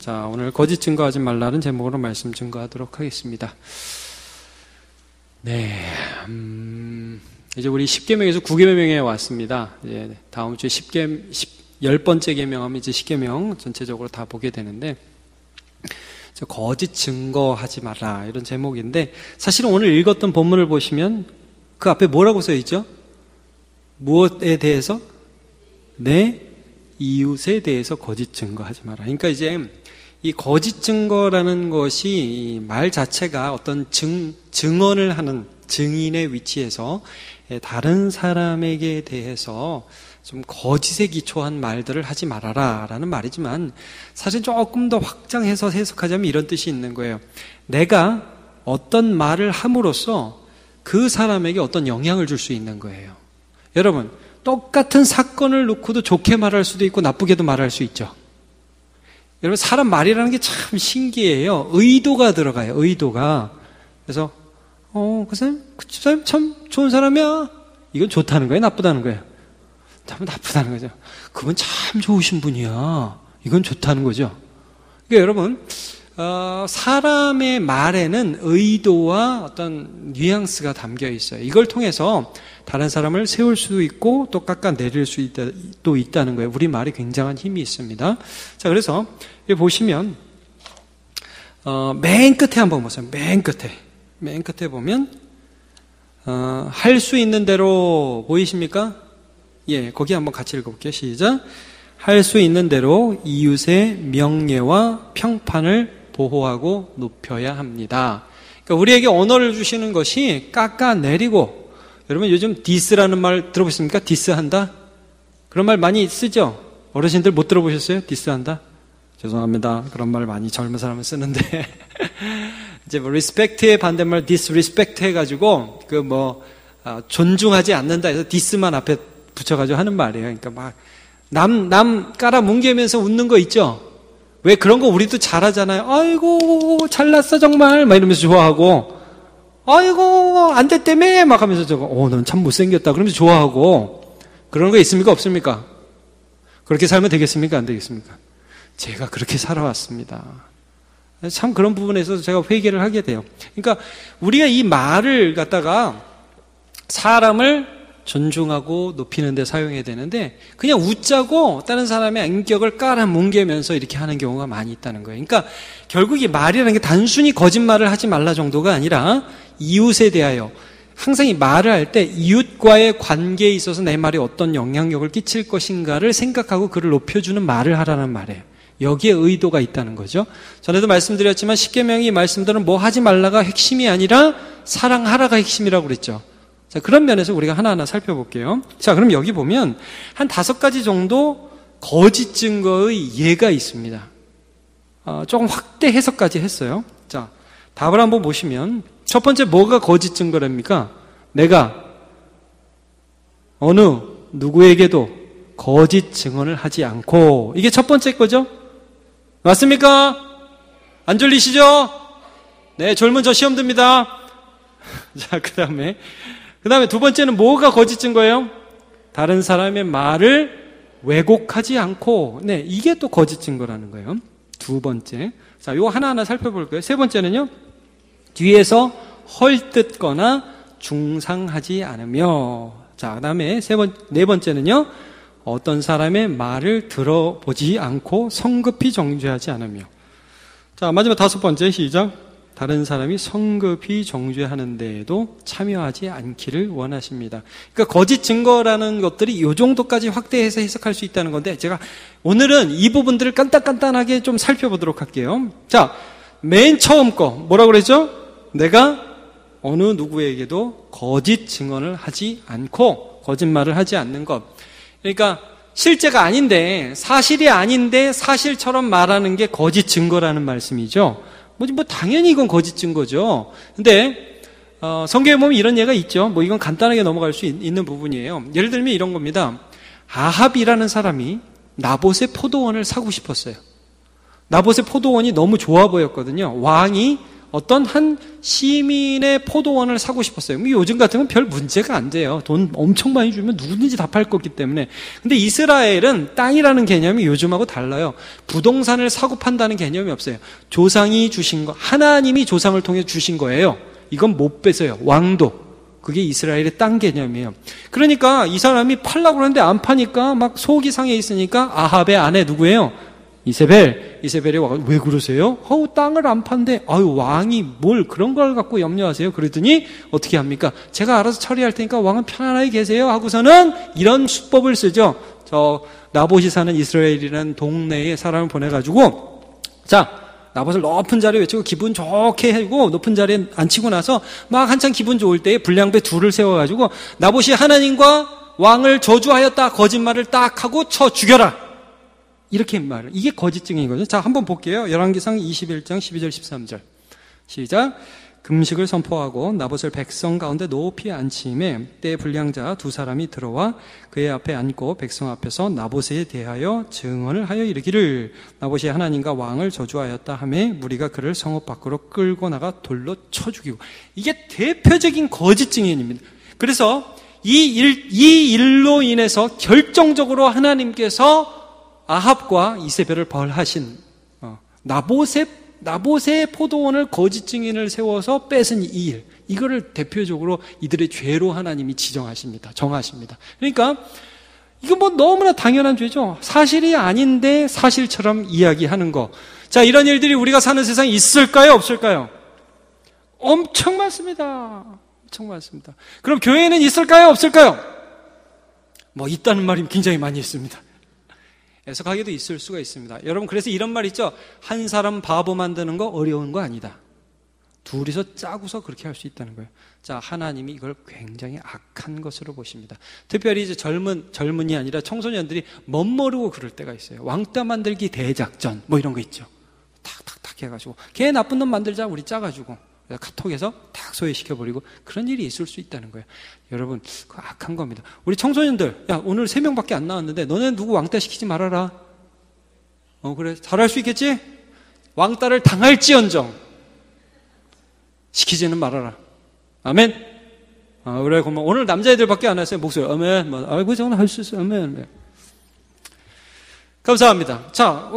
자, 오늘 거짓 증거하지 말라는 제목으로 말씀 증거하도록 하겠습니다. 네, 이제 우리 10계명에서 9계명에 왔습니다. 이제 다음 주에 10번째 계명하면 이제 10계명 전체적으로 다 보게 되는데, 거짓 증거하지 마라 이런 제목인데, 사실은 오늘 읽었던 본문을 보시면 그 앞에 뭐라고 써 있죠? 무엇에 대해서? 내 이웃에 대해서 거짓 증거하지 마라. 그러니까 이제 이 거짓 증거라는 것이 이 말 자체가 어떤 증언을 하는 증인의 위치에서 다른 사람에게 대해서 좀 거짓에 기초한 말들을 하지 말아라 라는 말이지만, 사실 조금 더 확장해서 해석하자면 이런 뜻이 있는 거예요. 내가 어떤 말을 함으로써 그 사람에게 어떤 영향을 줄 수 있는 거예요. 여러분, 똑같은 사건을 놓고도 좋게 말할 수도 있고 나쁘게도 말할 수 있죠. 여러분, 사람 말이라는 게 참 신기해요. 의도가 들어가요. 의도가. 그래서 그 사람 참 좋은 사람이야. 이건 좋다는 거예요? 나쁘다는 거예요? 참 나쁘다는 거죠. 그건 참 좋으신 분이야. 이건 좋다는 거죠. 그러니까 여러분, 사람의 말에는 의도와 어떤 뉘앙스가 담겨 있어요. 이걸 통해서 다른 사람을 세울 수도 있고 또 깎아내릴 수 또 있다는 거예요. 우리 말이 굉장한 힘이 있습니다. 자, 그래서 여기 보시면 맨 끝에 한번 보세요. 맨 끝에 보면 할 수 있는 대로 보이십니까? 예, 거기 한번 같이 읽어볼게요. 시작. 할 수 있는 대로 이웃의 명예와 평판을 보호하고 높여야 합니다. 그러니까 우리에게 언어를 주시는 것이 깎아내리고, 여러분 요즘 디스라는 말 들어보셨습니까? 디스한다? 그런 말 많이 쓰죠? 어르신들 못 들어보셨어요? 디스한다? 죄송합니다. 그런 말 많이 젊은 사람은 쓰는데 이제 뭐 리스펙트의 반대말 디스리스펙트 해가지고 존중하지 않는다 해서 디스만 앞에 붙여가지고 하는 말이에요. 그러니까 막 남 깔아 뭉개면서 웃는 거 있죠? 왜 그런 거 우리도 잘하잖아요. 아이고 잘났어 정말 막 이러면서 좋아하고, 아이고 안 됐다며 막 하면서 넌 참 못생겼다 그러면서 좋아하고, 그런 거 있습니까? 없습니까? 그렇게 살면 되겠습니까? 안 되겠습니까? 제가 그렇게 살아왔습니다. 참 그런 부분에서 제가 회개를 하게 돼요. 그러니까 우리가 이 말을 갖다가 사람을 존중하고 높이는 데 사용해야 되는데, 그냥 웃자고 다른 사람의 인격을 깔아뭉개면서 이렇게 하는 경우가 많이 있다는 거예요. 그러니까 결국 이 말이라는 게 단순히 거짓말을 하지 말라 정도가 아니라 이웃에 대하여, 항상 이 말을 할 때 이웃과의 관계에 있어서 내 말이 어떤 영향력을 끼칠 것인가를 생각하고 그를 높여주는 말을 하라는 말이에요. 여기에 의도가 있다는 거죠. 전에도 말씀드렸지만 10계명의 말씀들은 뭐 하지 말라가 핵심이 아니라 사랑하라가 핵심이라고 그랬죠. 자, 그런 면에서 우리가 하나하나 살펴볼게요. 자, 그럼 여기 보면 한 5가지 정도 거짓 증거의 예가 있습니다. 조금 확대 해석까지 했어요. 자, 답을 한번 보시면, 첫 번째 뭐가 거짓 증거랍니까? 내가 어느 누구에게도 거짓 증언을 하지 않고, 이게 첫 번째 거죠? 맞습니까? 안 졸리시죠? 네, 졸면 저 시험 듭니다. 자, 그 다음에 두 번째는 뭐가 거짓 증거예요? 다른 사람의 말을 왜곡하지 않고, 네, 이게 또 거짓 증거라는 거예요. 두 번째. 자, 요거 하나하나 살펴볼게요. 세 번째는요, 뒤에서 헐뜯거나 중상하지 않으며. 자, 그 다음에 네 번째는요, 어떤 사람의 말을 들어보지 않고 성급히 정죄하지 않으며. 자, 마지막 5번째, 시작. 다른 사람이 성급히 정죄하는 데에도 참여하지 않기를 원하십니다. 그러니까 거짓 증거라는 것들이 이 정도까지 확대해서 해석할 수 있다는 건데, 제가 오늘은 이 부분들을 간단하게 좀 살펴보도록 할게요. 자, 맨 처음 거 뭐라고 그랬죠? 내가 어느 누구에게도 거짓 증언을 하지 않고, 거짓말을 하지 않는 것. 그러니까 실제가 아닌데, 사실이 아닌데 사실처럼 말하는 게 거짓 증거라는 말씀이죠. 뭐 당연히 이건 거짓 증거죠. 근데 성경에 보면 이런 예가 있죠. 이건 간단하게 넘어갈 수 있는 부분이에요. 예를 들면 이런 겁니다. 아합이라는 사람이 나봇의 포도원을 사고 싶었어요. 나봇의 포도원이 너무 좋아 보였거든요. 왕이 어떤 한 시민의 포도원을 사고 싶었어요. 요즘 같으면 별 문제가 안 돼요. 돈 엄청 많이 주면 누구든지 다 팔 거기 때문에. 근데 이스라엘은 땅이라는 개념이 요즘하고 달라요. 부동산을 사고 판다는 개념이 없어요. 조상이 주신 거, 하나님이 조상을 통해 주신 거예요. 이건 못 뺏어요. 왕도. 그게 이스라엘의 땅 개념이에요. 그러니까 이 사람이 팔라고 그러는데 안 파니까 막 속이 상해 있으니까 아합의 아내 누구예요? 이세벨이 와가지고 왜 그러세요? 땅을 안 판대. 왕이 뭘 그런 걸 갖고 염려하세요? 그러더니 어떻게 합니까? 제가 알아서 처리할 테니까 왕은 편안하게 계세요 하고서는 이런 수법을 쓰죠. 나봇이 사는 이스라엘이라는 동네에 사람을 보내가지고 나봇을 높은 자리에 외치고 기분 좋게 해고 높은 자리에 앉히고 나서 막 한참 기분 좋을 때에 불량배 둘을 세워가지고 나봇이 하나님과 왕을 저주하였다 거짓말을 딱 하고 쳐 죽여라. 이렇게 말을. 이게 거짓 증인이거든요. 자, 한번 볼게요. 열왕기상 21장 12절 13절. 시작. 금식을 선포하고 나봇을 백성 가운데 높이 앉힘에 때에 불량자 두 사람이 들어와 그의 앞에 앉고 백성 앞에서 나봇에 대하여 증언을 하여 이르기를 나봇이 하나님과 왕을 저주하였다 하매 무리가 그를 성읍 밖으로 끌고 나가 돌로 쳐 죽이고. 이게 대표적인 거짓 증인입니다. 그래서 이 일로 인해서 결정적으로 하나님께서 아합과 이세벨을 벌하신 나봇의 포도원을 거짓 증인을 세워서 뺏은 이 일, 이거를 대표적으로 이들의 죄로 하나님이 지정하십니다. 정하십니다. 그러니까 이거 너무나 당연한 죄죠. 사실이 아닌데 사실처럼 이야기하는 거. 자, 이런 일들이 우리가 사는 세상에 있을까요? 없을까요? 엄청 많습니다. 엄청 많습니다. 그럼 교회에는 있을까요? 없을까요? 있다는 말이 굉장히 많이 있습니다. 애석하게도 있을 수가 있습니다. 여러분, 그래서 이런 말 있죠? 한 사람 바보 만드는 거 어려운 거 아니다. 둘이서 짜고서 그렇게 할 수 있다는 거예요. 자, 하나님이 이걸 굉장히 악한 것으로 보십니다. 특별히 이제 젊은이 아니라 청소년들이 멋모르고 그럴 때가 있어요. 왕따 만들기 대작전, 이런 거 있죠. 탁탁탁 해가지고, 걔 나쁜 놈 만들자, 우리 짜가지고. 카톡에서 탁 소외시켜버리고 그런 일이 있을 수 있다는 거예요. 여러분, 그거 악한 겁니다. 우리 청소년들, 야, 오늘 3명밖에 안 나왔는데 너네 누구 왕따 시키지 말아라. 그래, 잘할 수 있겠지? 왕따를 당할지언정 시키지는 말아라. 아멘. 그래, 고마워. 오늘 남자애들밖에 안 왔어요. 목소리 아멘. 아이고, 저는 할 수 있어요. 아멘. 감사합니다. 자,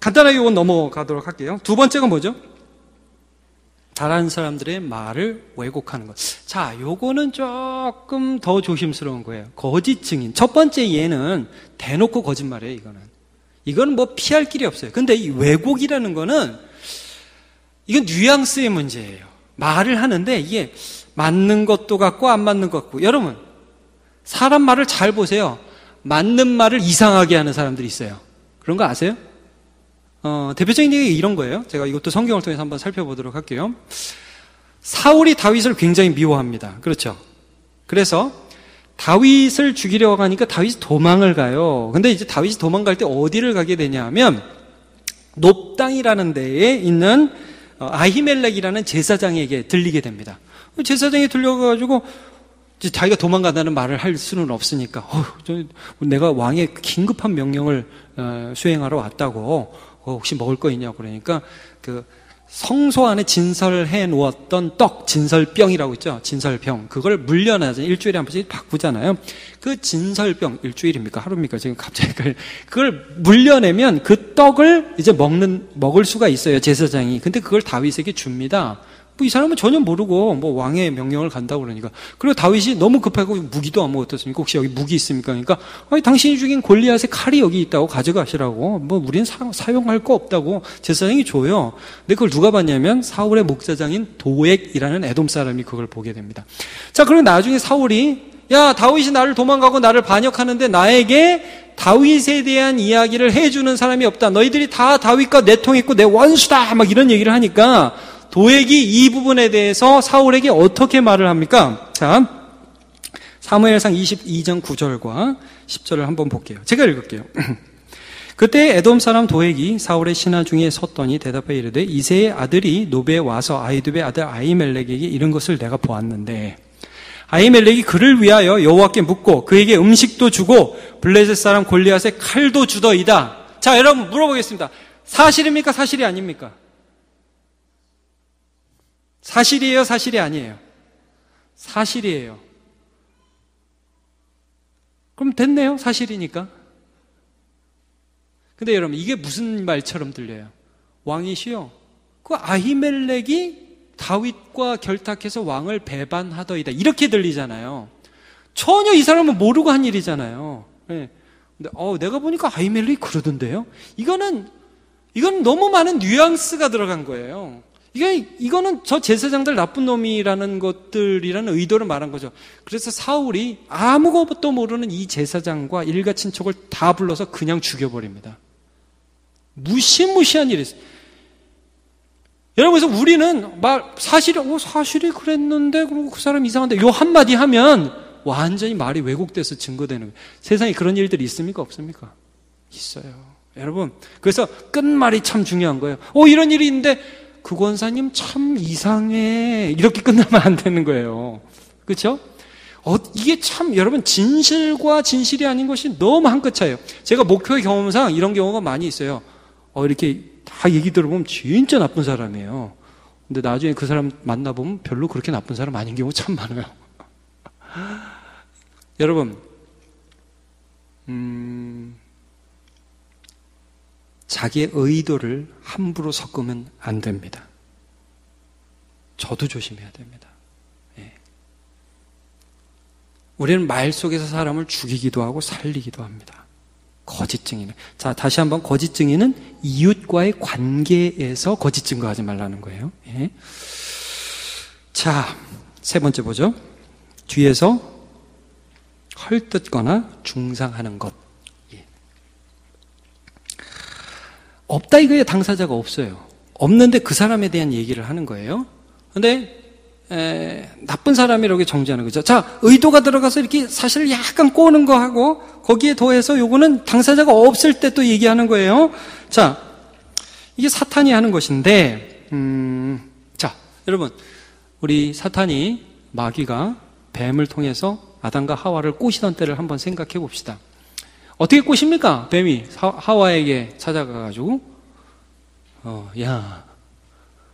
간단하게 이건 넘어가도록 할게요. 두 번째가 뭐죠? 다른 사람들의 말을 왜곡하는 것. 자, 요거는 조금 더 조심스러운 거예요. 거짓 증인. 첫 번째 예는 대놓고 거짓말이에요, 이거는 피할 길이 없어요. 근데 이 왜곡이라는 거는 이건 뉘앙스의 문제예요. 말을 하는데 이게 맞는 것도 같고 안 맞는 것 같고. 여러분, 사람 말을 잘 보세요. 맞는 말을 이상하게 하는 사람들이 있어요. 그런 거 아세요? 대표적인 얘기가 이런 거예요. 제가 이것도 성경을 통해서 한번 살펴보도록 할게요. 사울이 다윗을 굉장히 미워합니다. 그렇죠? 그래서 다윗을 죽이려고 하니까 다윗이 도망을 가요. 근데 이제 다윗이 도망갈 때 어디를 가게 되냐 하면 높당이라는 데에 있는 아히멜렉이라는 제사장에게 들리게 됩니다. 제사장이 들려가지고 자기가 도망간다는 말을 할 수는 없으니까 내가 왕의 긴급한 명령을 수행하러 왔다고 혹시 먹을 거 있냐고 그러니까 그 성소 안에 진설해 놓았던 떡, 진설병이라고 있죠. 진설병. 그걸 물려놔서 일주일에 한 번씩 바꾸잖아요. 그 진설병, 일주일입니까? 하루입니까? 지금 갑자기 그걸 물려내면 그 떡을 이제 먹을 수가 있어요. 제사장이. 근데 그걸 다윗에게 줍니다. 이 사람은 전혀 모르고 왕의 명령을 간다고 그러니까. 그리고 다윗이 너무 급하고 무기도 아무것도 없으니까 혹시 여기 무기 있습니까? 그러니까 당신이 죽인 골리앗의 칼이 여기 있다고 가져가시라고. 우리는 사용할 거 없다고 제사장이 줘요. 근데 그걸 누가 봤냐면 사울의 목자장인 도액이라는 에돔 사람이 그걸 보게 됩니다. 자, 그리고 나중에 사울이 야, 다윗이 나를 도망가고 나를 반역하는데 나에게 다윗에 대한 이야기를 해주는 사람이 없다. 너희들이 다 다윗과 내통했고 내 원수다. 막 이런 얘기를 하니까 도액이 이 부분에 대해서 사울에게 어떻게 말을 합니까? 자, 사무엘상 22장 9절과 10절을 한번 볼게요. 제가 읽을게요. 그때 에돔 사람 도액이 사울의 신하 중에 섰더니 대답해 이르되 이새의 아들이 노베에 와서 아히두베의 아들 아히멜렉에게 이른 것을 내가 보았는데 아히멜렉이 그를 위하여 여호와께 묻고 그에게 음식도 주고 블레셋 사람 골리앗의 칼도 주더이다. 자, 여러분 물어보겠습니다. 사실입니까? 사실이 아닙니까? 사실이에요, 사실이 아니에요? 사실이에요. 그럼 됐네요, 사실이니까. 근데 여러분, 이게 무슨 말처럼 들려요? 왕이시여, 그 아히멜렉이 다윗과 결탁해서 왕을 배반하더이다, 이렇게 들리잖아요. 전혀 이 사람은 모르고 한 일이잖아요. 네. 근데 내가 보니까 아히멜렉이 그러던데요. 이건 너무 많은 뉘앙스가 들어간 거예요. 이거는 저 제사장들 나쁜 놈이라는 것들이라는 의도를 말한 거죠. 그래서 사울이 아무것도 모르는 이 제사장과 일가 친척을 다 불러서 그냥 죽여버립니다. 무시무시한 일이 있어요. 여러분, 그래서 우리는 사실이 그랬는데, 그리고 그 사람 이상한데, 요 한마디 하면 완전히 말이 왜곡돼서 증거되는 거예요. 세상에 그런 일들이 있습니까? 없습니까? 있어요. 여러분, 그래서 끝말이 참 중요한 거예요. 이런 일이 있는데, 그 권사님 참 이상해. 이렇게 끝나면 안 되는 거예요. 그렇죠? 이게 참 여러분, 진실과 진실이 아닌 것이 너무 한 끗 차이에요. 제가 목표의 경험상 이런 경우가 많이 있어요. 이렇게 다 얘기 들어보면 진짜 나쁜 사람이에요. 근데 나중에 그 사람 만나보면 별로 그렇게 나쁜 사람 아닌 경우 참 많아요. 여러분, 자기의 의도를 함부로 섞으면 안 됩니다. 저도 조심해야 됩니다. 예. 우리는 말 속에서 사람을 죽이기도 하고 살리기도 합니다. 거짓 증인은. 자, 다시 한번, 거짓 증인은 이웃과의 관계에서 거짓 증거하지 말라는 거예요. 예. 자, 세 번째 보죠. 뒤에서 헐뜯거나 중상하는 것. 없다 이거에 당사자가 없어요. 없는데 그 사람에 대한 얘기를 하는 거예요. 근데 나쁜 사람이라고 정지하는 거죠. 자, 의도가 들어가서 이렇게 사실을 약간 꼬는 거 하고 거기에 더해서 요거는 당사자가 없을 때 또 얘기하는 거예요. 자, 이게 사탄이 하는 것인데, 자, 여러분, 우리 사탄이, 마귀가 뱀을 통해서 아담과 하와를 꼬시던 때를 한번 생각해 봅시다. 어떻게 꼬십니까? 뱀이 하와에게 찾아가가지고 야,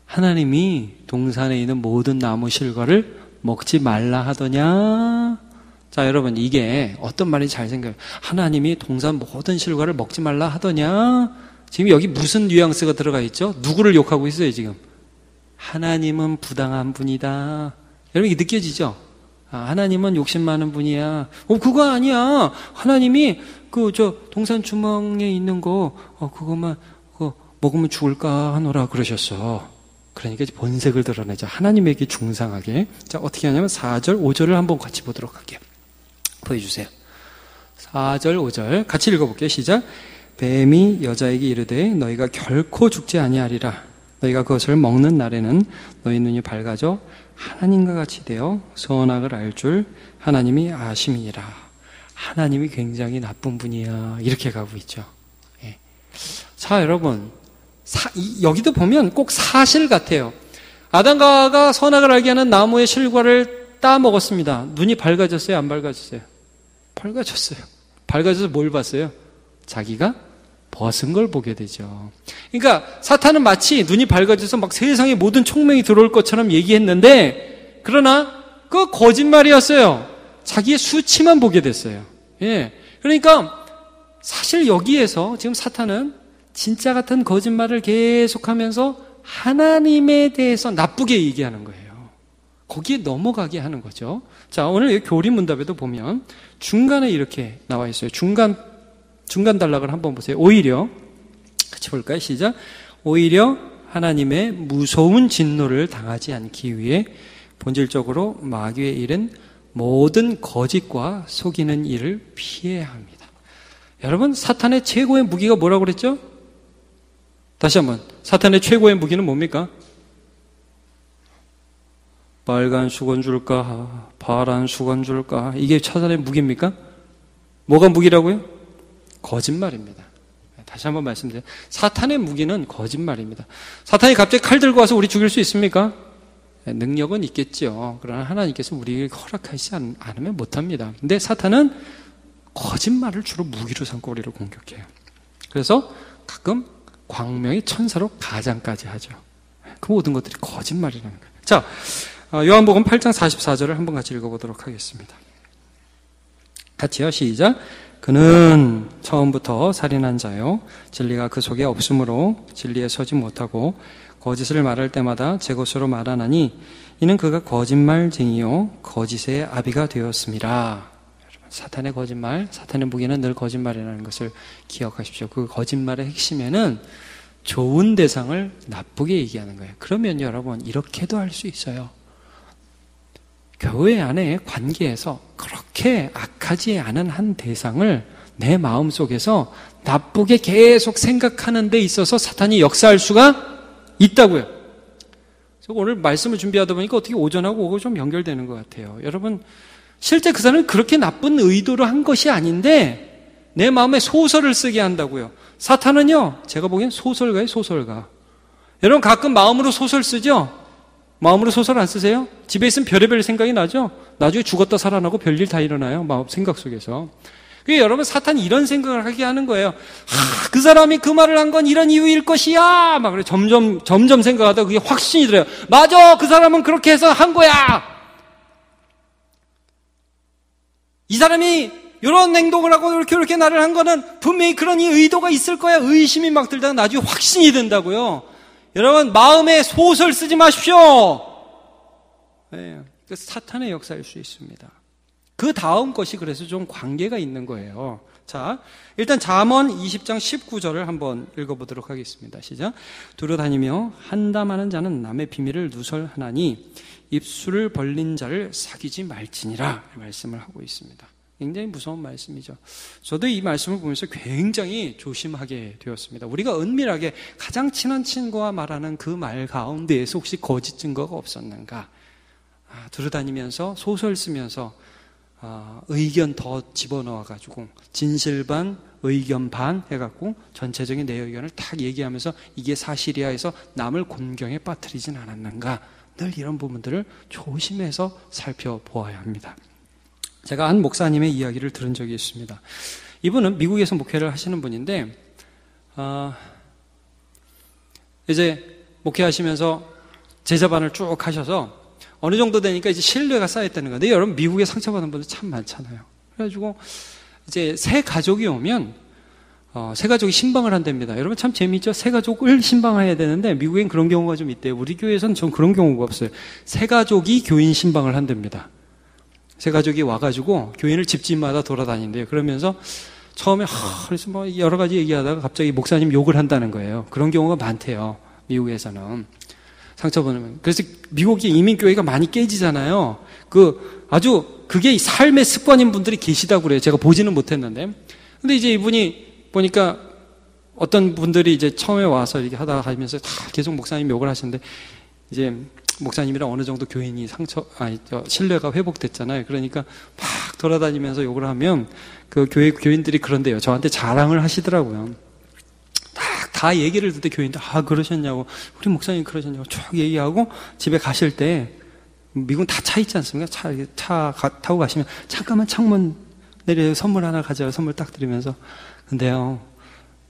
하나님이 동산에 있는 모든 나무 실과를 먹지 말라 하더냐? 자, 여러분, 이게 어떤 말인지 잘 생각해요. 하나님이 동산 모든 실과를 먹지 말라 하더냐? 지금 여기 무슨 뉘앙스가 들어가 있죠? 누구를 욕하고 있어요, 지금? 하나님은 부당한 분이다. 여러분, 이게 느껴지죠? 하나님은 욕심 많은 분이야. 그거 아니야. 하나님이 동산 주먹에 있는 거, 그거만, 먹으면 죽을까 하노라 그러셨어. 그러니까 이제 본색을 드러내죠. 하나님에게 중상하게. 자, 어떻게 하냐면 4절, 5절을 한번 같이 보도록 할게요. 보여주세요. 4절, 5절. 같이 읽어볼게요. 시작. 뱀이 여자에게 이르되 너희가 결코 죽지 아니하리라. 너희가 그것을 먹는 날에는 너희 눈이 밝아져 하나님과 같이 되어 선악을 알 줄 하나님이 아심이라. 하나님이 굉장히 나쁜 분이야. 이렇게 가고 있죠. 예. 자, 여러분, 여기도 보면 꼭 사실 같아요. 아담과 하와가 선악을 알게 하는 나무의 실과를 따 먹었습니다. 눈이 밝아졌어요? 안 밝아졌어요? 밝아졌어요. 밝아져서 뭘 봤어요? 자기가 벗은 걸 보게 되죠. 그러니까 사탄은 마치 눈이 밝아져서 막 세상에 모든 총명이 들어올 것처럼 얘기했는데, 그러나 그 거짓말이었어요. 자기의 수치만 보게 됐어요. 예. 그러니까 사실 여기에서 지금 사탄은 진짜 같은 거짓말을 계속하면서 하나님에 대해서 나쁘게 얘기하는 거예요. 거기에 넘어가게 하는 거죠. 자, 오늘 여기 교리문답에도 보면 중간에 이렇게 나와 있어요. 중간 단락을 한번 보세요. 오히려, 같이 볼까요? 시작. 오히려 하나님의 무서운 진노를 당하지 않기 위해 본질적으로 마귀의 일은 모든 거짓과 속이는 일을 피해야 합니다. 여러분, 사탄의 최고의 무기가 뭐라고 그랬죠? 다시 한번, 사탄의 최고의 무기는 뭡니까? 빨간 수건 줄까? 파란 수건 줄까? 이게 사탄의 무기입니까? 뭐가 무기라고요? 거짓말입니다. 다시 한번 말씀드려요. 사탄의 무기는 거짓말입니다. 사탄이 갑자기 칼 들고 와서 우리 죽일 수 있습니까? 능력은 있겠죠. 그러나 하나님께서 우리에게 허락하지 않으면 못합니다. 근데 사탄은 거짓말을 주로 무기로 삼고 우리를 공격해요. 그래서 가끔 광명의 천사로 가장까지 하죠. 그 모든 것들이 거짓말이라는 거예요. 자, 요한복음 8장 44절을 한번 같이 읽어보도록 하겠습니다. 같이요. 시작. 그는 처음부터 살인한 자요 진리가 그 속에 없으므로 진리에 서지 못하고 거짓을 말할 때마다 제 것으로 말하나니 이는 그가 거짓말쟁이요 거짓의 아비가 되었습니다. 여러분, 사탄의 거짓말, 사탄의 무기는 늘 거짓말이라는 것을 기억하십시오. 그 거짓말의 핵심에는 좋은 대상을 나쁘게 얘기하는 거예요. 그러면 여러분 이렇게도 할 수 있어요. 교회 안에 관계에서 그렇게 악하지 않은 한 대상을 내 마음속에서 나쁘게 계속 생각하는 데 있어서 사탄이 역사할 수가 있다고요. 그래서 오늘 말씀을 준비하다 보니까 어떻게 오전하고 오고 좀 연결되는 것 같아요. 여러분, 실제 그 사람은 그렇게 나쁜 의도로 한 것이 아닌데 내 마음에 소설을 쓰게 한다고요. 사탄은요, 제가 보기엔 소설가예요, 소설가. 여러분 가끔 마음으로 소설 쓰죠? 마음으로 소설 안 쓰세요? 집에 있으면 별의별 생각이 나죠? 나중에 죽었다 살아나고 별일 다 일어나요. 마음 생각 속에서. 그게 여러분 사탄이 이런 생각을 하게 하는 거예요. 그 사람이 그 말을 한 건 이런 이유일 것이야. 막 그래 점점 생각하다 그게 확신이 들어요. 맞아, 그 사람은 그렇게 해서 한 거야. 이 사람이 이런 행동을 하고 이렇게 나를 한 거는 분명히 그런 의도가 있을 거야. 의심이 막 들다가 나중에 확신이 된다고요. 여러분 마음에 소설 쓰지 마십시오. 네, 사탄의 역사일 수 있습니다. 그 다음 것이 그래서 좀 관계가 있는 거예요. 자, 일단 잠언 20장 19절을 한번 읽어보도록 하겠습니다. 시작. 두루다니며 한담하는 자는 남의 비밀을 누설하나니 입술을 벌린 자를 사귀지 말지니라 말씀을 하고 있습니다. 굉장히 무서운 말씀이죠. 저도 이 말씀을 보면서 굉장히 조심하게 되었습니다. 우리가 은밀하게 가장 친한 친구와 말하는 그 말 가운데에서 혹시 거짓 증거가 없었는가? 두루다니면서 소설 쓰면서 의견 더 집어넣어가지고 진실 반, 의견 반 해갖고 전체적인 내 의견을 딱 얘기하면서 이게 사실이야 해서 남을 곤경에 빠뜨리진 않았는가? 늘 이런 부분들을 조심해서 살펴보아야 합니다. 제가 한 목사님의 이야기를 들은 적이 있습니다. 이분은 미국에서 목회를 하시는 분인데 이제 목회하시면서 제자반을 쭉 하셔서 어느 정도 되니까 이제 신뢰가 쌓였다는 건데 여러분 미국에 상처받은 분들 참 많잖아요. 그래가지고 이제 새 가족이 오면 새 가족이 신방을 한답니다. 여러분 참 재미있죠? 새 가족을 신방해야 되는데 미국엔 그런 경우가 좀 있대요. 우리 교회에서는 전 그런 경우가 없어요. 새 가족이 교인 신방을 한답니다. 새 가족이 와가지고 교인을 집집마다 돌아다닌대요. 그러면서 처음에 그래서 뭐 여러 가지 얘기하다가 갑자기 목사님 욕을 한다는 거예요. 그런 경우가 많대요. 미국에서는 상처받으면. 그래서 미국의 이민교회가 많이 깨지잖아요. 아주 그게 삶의 습관인 분들이 계시다고 그래요. 제가 보지는 못했는데. 근데 이제 이분이 보니까 어떤 분들이 이제 처음에 와서 이렇게 하다가 가면서 다 계속 목사님 욕을 하시는데 이제 목사님이랑 어느 정도 교인이 신뢰가 회복됐잖아요. 그러니까 막 돌아다니면서 욕을 하면 그 교인들이 그런데요. 저한테 자랑을 하시더라고요. 다 얘기를 듣때 교인들, 그러셨냐고, 우리 목사님 그러셨냐고 쭉 얘기하고 집에 가실 때, 미국은 다 차 있지 않습니까? 차 타고 가시면 잠깐만 창문 내려 선물 하나 가져요. 선물 딱 드리면서. 근데요,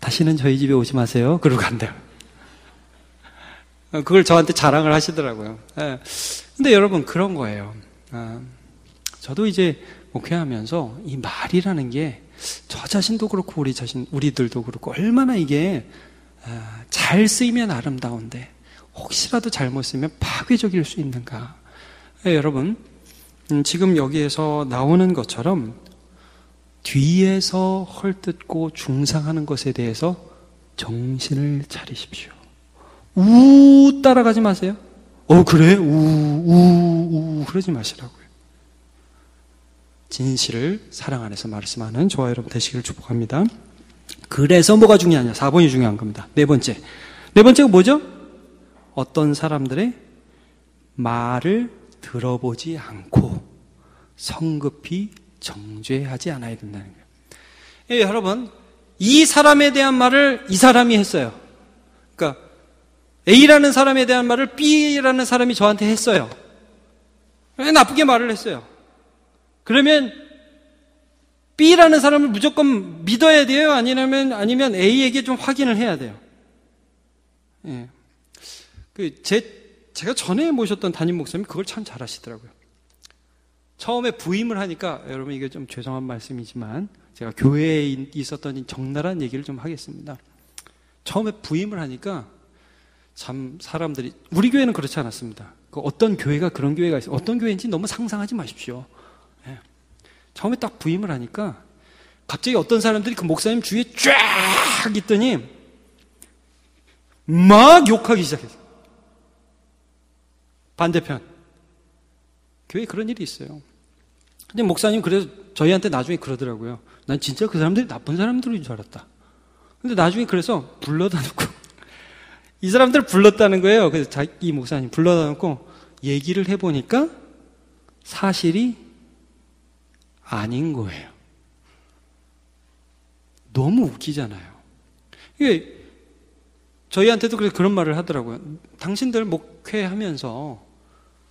다시는 저희 집에 오지 마세요. 그러고 간대요. 그걸 저한테 자랑을 하시더라고요. 근데 여러분 그런 거예요. 저도 이제 목회하면서 이 말이라는 게 저 자신도 그렇고 우리들도 그렇고 얼마나 이게 잘 쓰이면 아름다운데 혹시라도 잘못 쓰면 파괴적일 수 있는가. 여러분 지금 여기에서 나오는 것처럼 뒤에서 헐뜯고 중상하는 것에 대해서 정신을 차리십시오. 따라가지 마세요. 그래? 그러지 마시라고요. 진실을 사랑 안에서 말씀하는 저와 여러분 되시기를 축복합니다. 그래서 뭐가 중요하냐? 4번이 중요한 겁니다. 네 번째가 뭐죠? 어떤 사람들의 말을 들어보지 않고 성급히 정죄하지 않아야 된다는 거예요. 여러분, 이 사람에 대한 말을 이 사람이 했어요. 그러니까 A라는 사람에 대한 말을 B라는 사람이 저한테 했어요. 나쁘게 말을 했어요. 그러면 B라는 사람을 무조건 믿어야 돼요? 아니면 A에게 좀 확인을 해야 돼요? 예. 제 제가 전에 모셨던 담임 목사님이 그걸 참 잘하시더라고요. 처음에 부임을 하니까, 여러분 이게 좀 죄송한 말씀이지만 제가 교회에 있었던 이 적나라한 얘기를 좀 하겠습니다. 처음에 부임을 하니까 참 사람들이, 우리 교회는 그렇지 않았습니다. 어떤 교회가 그런 교회가 있어요. 어떤 교회인지 너무 상상하지 마십시오. 예. 처음에 딱 부임을 하니까 갑자기 어떤 사람들이 그 목사님 주위에 쫙 있더니 막 욕하기 시작했어요. 반대편. 교회에 그런 일이 있어요. 근데 목사님 그래서 저희한테 나중에 그러더라고요. 난 진짜 그 사람들이 나쁜 사람들인 줄 알았다. 근데 나중에 그래서 불러다 놓고 이 사람들 불렀다는 거예요. 그래서 이 목사님 불러다 놓고 얘기를 해보니까 사실이 아닌 거예요. 너무 웃기잖아요. 이게 저희한테도 그런 말을 하더라고요. 당신들 목회하면서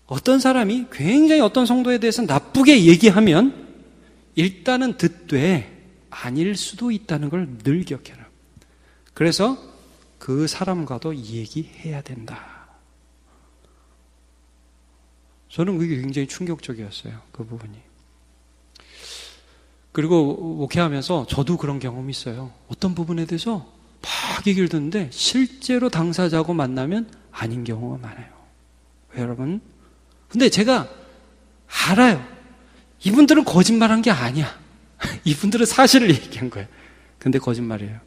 어떤 사람이 굉장히 어떤 성도에 대해서 나쁘게 얘기하면 일단은 듣되 아닐 수도 있다는 걸 늘 기억해라. 그래서 그 사람과도 얘기해야 된다. 저는 그게 굉장히 충격적이었어요. 그 부분이. 그리고 목회하면서 저도 그런 경험이 있어요. 어떤 부분에 대해서 막 얘기를 듣는데 실제로 당사자하고 만나면 아닌 경우가 많아요. 왜 여러분? 근데 제가 알아요. 이분들은 거짓말한 게 아니야. 이분들은 사실을 얘기한 거예요. 근데 거짓말이에요.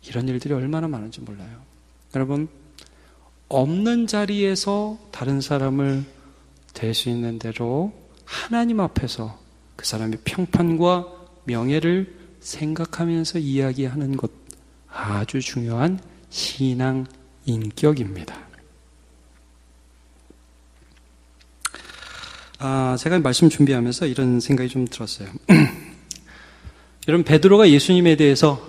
이런 일들이 얼마나 많은지 몰라요. 여러분, 없는 자리에서 다른 사람을 될 수 있는 대로 하나님 앞에서 그 사람의 평판과 명예를 생각하면서 이야기하는 것, 아주 중요한 신앙 인격입니다. 제가 말씀 준비하면서 이런 생각이 좀 들었어요. 여러분, 베드로가 예수님에 대해서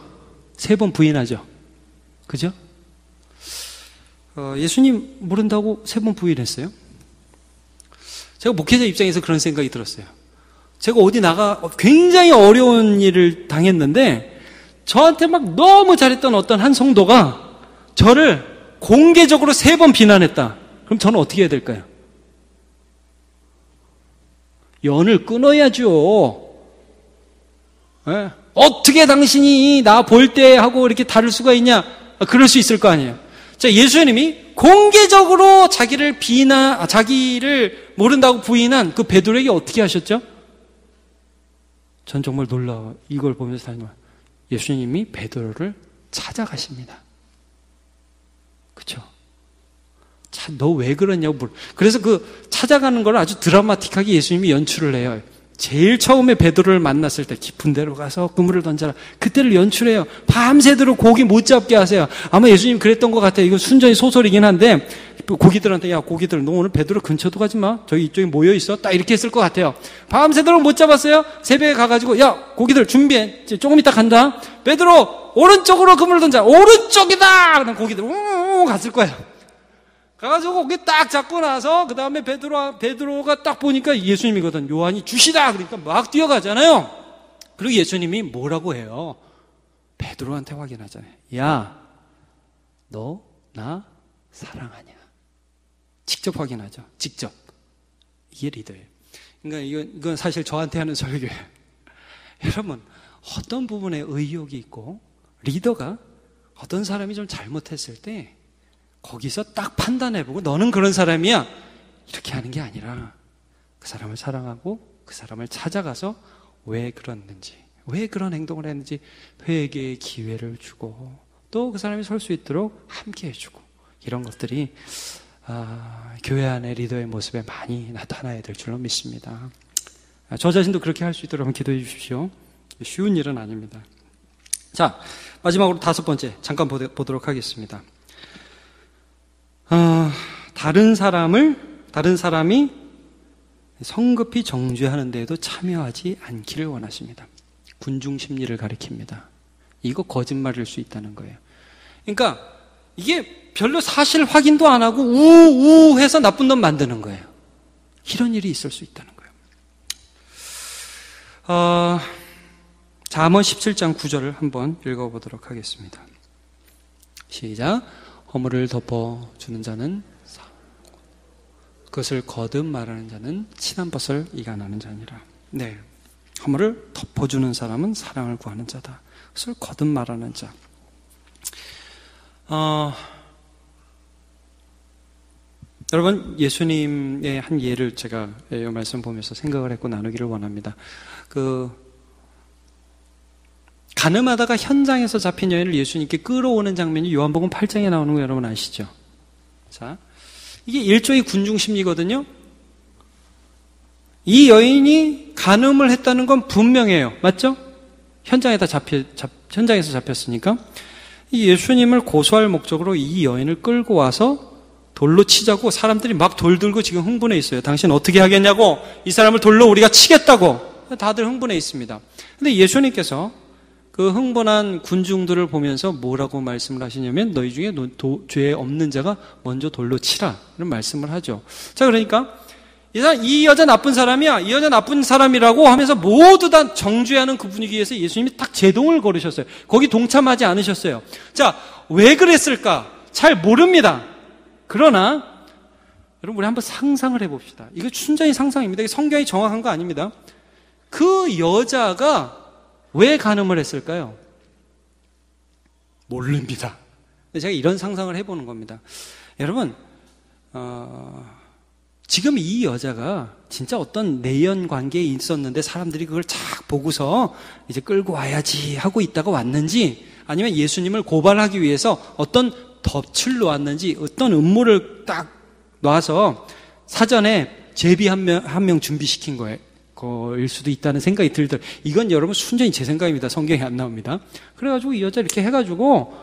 3번 부인하죠. 그죠? 예수님 모른다고 3번 부인했어요. 제가 목회자 입장에서 그런 생각이 들었어요. 제가 어디 굉장히 어려운 일을 당했는데 저한테 막 너무 잘했던 어떤 한 성도가 저를 공개적으로 3번 비난했다. 그럼 저는 어떻게 해야 될까요? 연을 끊어야죠. 네? 어떻게 당신이 나 볼 때 하고 이렇게 다를 수가 있냐? 그럴 수 있을 거 아니에요. 자, 예수님이 공개적으로 자기를 모른다고 부인한 그 베드로에게 어떻게 하셨죠? 전 정말 놀라워요. 이걸 보면서 예수님이 베드로를 찾아가십니다. 그렇죠? 너 왜 그러냐고 그래서 그 찾아가는 걸 아주 드라마틱하게 예수님이 연출을 해요. 제일 처음에 베드로를 만났을 때 깊은 데로 가서 그물을 던져라. 그때를 연출해요. 밤새도록 고기 못 잡게 하세요. 아마 예수님 그랬던 것 같아요. 이건 순전히 소설이긴 한데 고기들한테 야 고기들 너 오늘 베드로 근처도 가지 마. 저기 이쪽에 모여 있어. 딱 이렇게 했을 것 같아요. 밤새도록 못 잡았어요. 새벽에 가가지고 야 고기들 준비해. 조금 이따 간다. 베드로 오른쪽으로 그물을 던져. 오른쪽이다. 그럼 고기들 우 갔을 거예요. 가가지고 거기 딱 잡고 나서 그 다음에 베드로가 딱 보니까 예수님이거든. 요한이 주시다 그러니까 막 뛰어가잖아요. 그리고 예수님이 뭐라고 해요? 베드로한테 확인하잖아요. 야, 너 나 사랑하냐? 직접 확인하죠. 직접. 이게 리더예요. 그러니까 이건 사실 저한테 하는 설교예요. 여러분, 어떤 부분에 의욕이 있고 리더가 어떤 사람이 좀 잘못했을 때 거기서 딱 판단해보고 너는 그런 사람이야 이렇게 하는 게 아니라 그 사람을 사랑하고 그 사람을 찾아가서 왜 그랬는지, 왜 그런 행동을 했는지 회개의 기회를 주고 또 그 사람이 설 수 있도록 함께 해주고 이런 것들이 교회 안의 리더의 모습에 많이 나타나야 될 줄로 믿습니다. 저 자신도 그렇게 할 수 있도록 기도해 주십시오. 쉬운 일은 아닙니다. 자, 마지막으로 5번째 잠깐 보도록 하겠습니다. 다른 사람이 성급히 정죄하는 데에도 참여하지 않기를 원하십니다. 군중 심리를 가리킵니다. 이거 거짓말일 수 있다는 거예요. 그러니까 이게 별로 사실 확인도 안 하고 우해서 나쁜 놈 만드는 거예요. 이런 일이 있을 수 있다는 거예요. 잠언 17장 9절을 한번 읽어보도록 하겠습니다. 시작. 허물을 덮어주는 자는 그것을 거듭 말하는 자는 친한 벗을 이간하는 자니라. 네, 허물을 덮어주는 사람은 사랑을 구하는 자다. 그것을 거듭 말하는 자. 여러분, 예수님의 한 예를 제가 이 말씀 보면서 생각을 했고 나누기를 원합니다. 가늠하다가 현장에서 잡힌 여인을 예수님께 끌어오는 장면이 요한복음 8장에 나오는 거 여러분 아시죠? 자, 이게 일종의 군중심리거든요. 이 여인이 간음을 했다는 건 분명해요. 맞죠? 현장에서 잡혔으니까. 이 예수님을 고소할 목적으로 이 여인을 끌고 와서 돌로 치자고 사람들이 막 돌 들고 지금 흥분해 있어요. 당신 어떻게 하겠냐고, 이 사람을 돌로 우리가 치겠다고 다들 흥분해 있습니다. 근데 예수님께서 그 흥분한 군중들을 보면서 뭐라고 말씀을 하시냐면 너희 중에 죄 없는 자가 먼저 돌로 치라 이런 말씀을 하죠. 자, 그러니까 이 여자 나쁜 사람이야, 이 여자 나쁜 사람이라고 하면서 모두 다 정죄하는 그 분위기에서 예수님이 딱 제동을 걸으셨어요. 거기 동참하지 않으셨어요. 자, 왜 그랬을까? 잘 모릅니다. 그러나 여러분, 우리 한번 상상을 해봅시다. 이거 순전히 상상입니다. 이게 성경이 정확한 거 아닙니다. 그 여자가 왜 간음을 했을까요? 모릅니다. 제가 이런 상상을 해보는 겁니다. 여러분, 지금 이 여자가 진짜 어떤 내연 관계에 있었는데 사람들이 그걸 착 보고서 이제 끌고 와야지 하고 있다가 왔는지, 아니면 예수님을 고발하기 위해서 어떤 덫을 놓았는지, 어떤 음모를 딱 놔서 사전에 제비 한 명 준비시킨 거일 수도 있다는 생각이 들더라고요. 이건 여러분 순전히 제 생각입니다. 성경에 안 나옵니다. 그래가지고 이 여자 이렇게 해가지고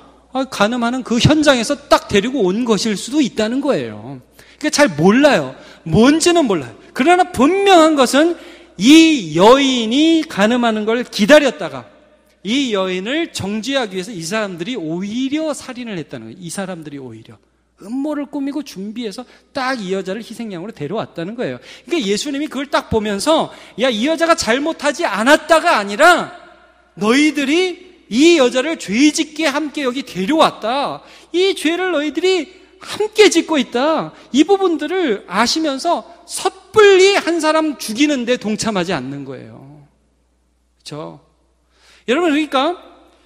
간음하는 그 현장에서 딱 데리고 온 것일 수도 있다는 거예요. 그러니까 잘 몰라요. 뭔지는 몰라요. 그러나 분명한 것은 이 여인이 간음하는 걸 기다렸다가 이 여인을 정죄하기 위해서 이 사람들이 오히려 살인을 했다는 거예요. 이 사람들이 오히려 음모를 꾸미고 준비해서 딱 이 여자를 희생양으로 데려왔다는 거예요. 그러니까 예수님이 그걸 딱 보면서 야, 이 여자가 잘못하지 않았다가 아니라 너희들이 이 여자를 죄짓게 함께 여기 데려왔다. 이 죄를 너희들이 함께 짓고 있다. 이 부분들을 아시면서 섣불리 한 사람 죽이는데 동참하지 않는 거예요. 그렇죠? 여러분, 그러니까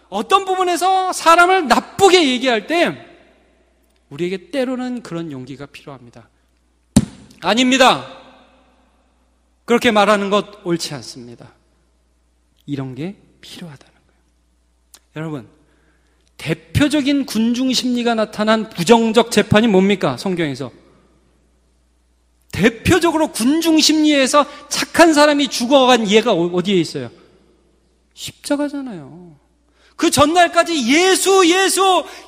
어떤 부분에서 사람을 나쁘게 얘기할 때 우리에게 때로는 그런 용기가 필요합니다. 아닙니다. 그렇게 말하는 것 옳지 않습니다. 이런 게 필요하다는 거예요. 여러분, 대표적인 군중 심리가 나타난 부정적 재판이 뭡니까? 성경에서. 대표적으로 군중 심리에서 착한 사람이 죽어간 예가 어디에 있어요? 십자가잖아요. 그 전날까지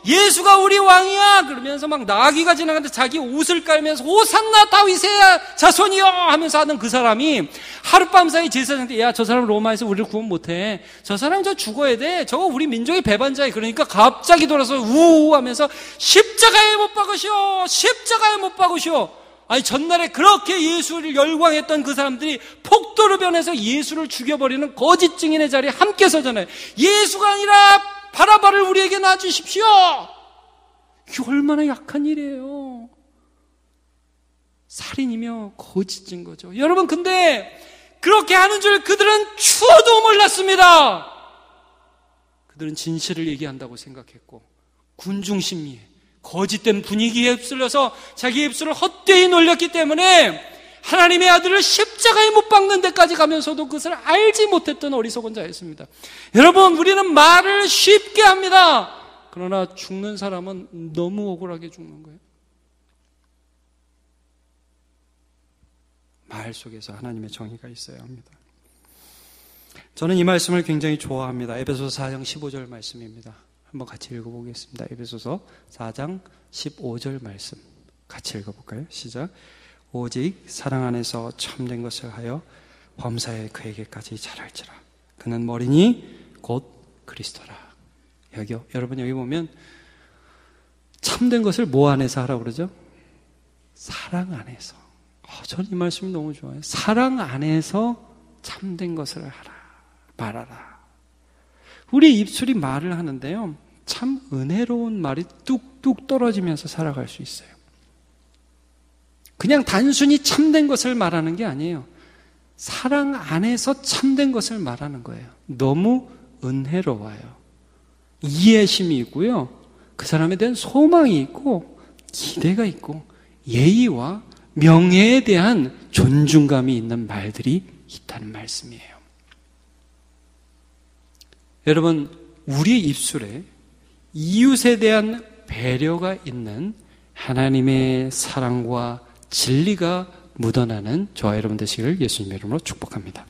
예수가 우리 왕이야 그러면서 막 나귀가 지나가는데 자기 옷을 깔면서 호산나 다윗의 자손이여 하면서 하는 그 사람이 하룻밤 사이 제사장한테 야, 저 사람 로마에서 우리를 구원 못해, 저 사람 저 죽어야 돼, 저거 우리 민족의 배반자야. 그러니까 갑자기 돌아서 우우 하면서 십자가에 못 박으시오, 십자가에 못 박으시오. 아니, 전날에 그렇게 예수를 열광했던 그 사람들이 폭도로 변해서 예수를 죽여버리는 거짓 증인의 자리에 함께 서잖아요. 예수가 아니라 바라바를 우리에게 놔주십시오. 이게 얼마나 약한 일이에요. 살인이며 거짓 증거죠. 여러분, 근데 그렇게 하는 줄 그들은 추워도 몰랐습니다. 그들은 진실을 얘기한다고 생각했고 군중심리에 거짓된 분위기에 휩쓸려서 자기 입술을 헛되이 놀렸기 때문에 하나님의 아들을 십자가에 못 박는 데까지 가면서도 그것을 알지 못했던 어리석은 자였습니다. 여러분, 우리는 말을 쉽게 합니다. 그러나 죽는 사람은 너무 억울하게 죽는 거예요. 말 속에서 하나님의 정의가 있어야 합니다. 저는 이 말씀을 굉장히 좋아합니다. 에베소서 4장 15절 말씀입니다. 한번 같이 읽어보겠습니다. 에베소서 4장 15절 말씀 같이 읽어볼까요? 시작. 오직 사랑 안에서 참된 것을 하여 범사에 그에게까지 자랄지라. 그는 머리니 곧 그리스도라. 여기요. 여러분, 여기 보면 참된 것을 뭐 안에서 하라고 그러죠? 사랑 안에서. 저는 이 말씀이 너무 좋아요. 사랑 안에서 참된 것을 하라, 말하라. 우리 입술이 말을 하는데요, 참 은혜로운 말이 뚝뚝 떨어지면서 살아갈 수 있어요. 그냥 단순히 참된 것을 말하는 게 아니에요. 사랑 안에서 참된 것을 말하는 거예요. 너무 은혜로워요. 이해심이 있고요. 그 사람에 대한 소망이 있고 기대가 있고 예의와 명예에 대한 존중감이 있는 말들이 있다는 말씀이에요. 여러분, 우리의 입술에 이웃에 대한 배려가 있는 하나님의 사랑과 진리가 묻어나는 저와 여러분 되시기를 예수님의 이름으로 축복합니다.